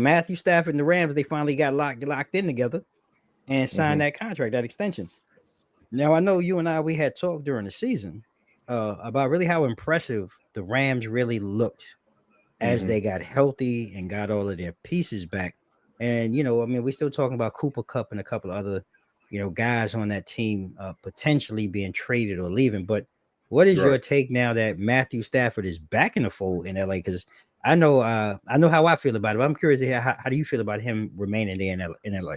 Matthew Stafford and the Rams, they finally got locked in together and signed that contract, that extension. Now, I know you and we had talked during the season about really how impressive the Rams really looked as they got healthy and got all of their pieces back. And, we're still talking about Cooper Kupp and a couple of other, guys on that team potentially being traded or leaving. But what is your take now that Matthew Stafford is back in the fold in LA? Because I know how I feel about it, but I'm curious to hear how do you feel about him remaining there in LA?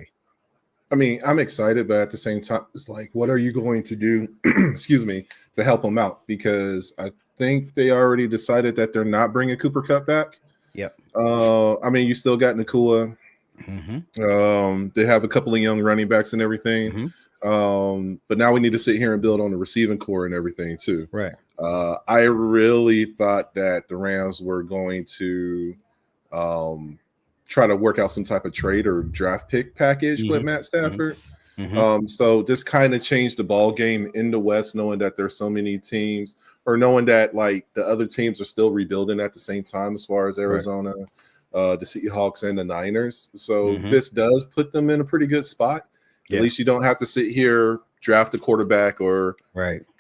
I mean, I'm excited, but at the same time, it's like, what are you going to do, excuse me, to help him out? Because I think they already decided that they're not bringing Cooper Kupp back. Yep. I mean, you still got Nakua. They have a couple of young running backs and everything. But now we need to sit here and build on the receiving core and everything too. Right. I really thought that the Rams were going to try to work out some type of trade or draft pick package with Matt Stafford. So this kind of changed the ball game in the West, knowing that there's so many teams, or knowing that like the other teams are still rebuilding at the same time, as far as Arizona, the Seahawks, and the Niners. So this does put them in a pretty good spot. At least you don't have to sit here, draft a quarterback, or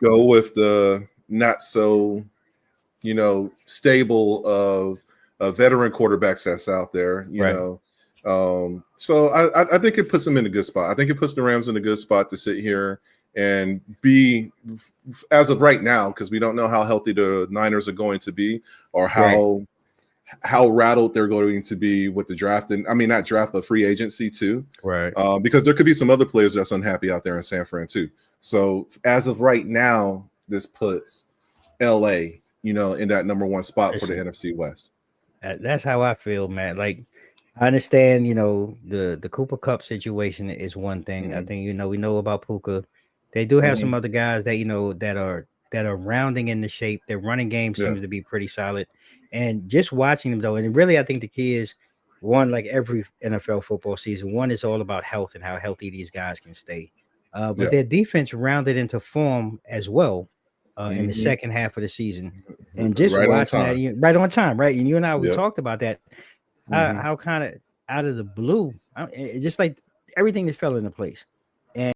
go with the not so, stable of veteran quarterbacks that's out there, you know. So I think it puts them in a good spot. I think it puts the Rams in a good spot to sit here and be, as of right now, because we don't know how healthy the Niners are going to be, or how rattled they're going to be with the draft, and I mean not draft but free agency too, because there could be some other players that's unhappy out there in San Fran too. So as of right now, this puts LA, in that number one spot for the NFC West. That's how I feel, Matt. Like, I understand, the Cooper Kupp situation is one thing. I think, we know about Puka. They do have some other guys that that are rounding in the shape. Their running game seems to be pretty solid. And just watching them though, and really I think the key is one, like every NFL football season, one is all about health and how healthy these guys can stay. But their defense rounded into form as well in the second half of the season. And just watching that right on time, right? And you and I, we talked about that. How kind of out of the blue, it just like everything just fell into place.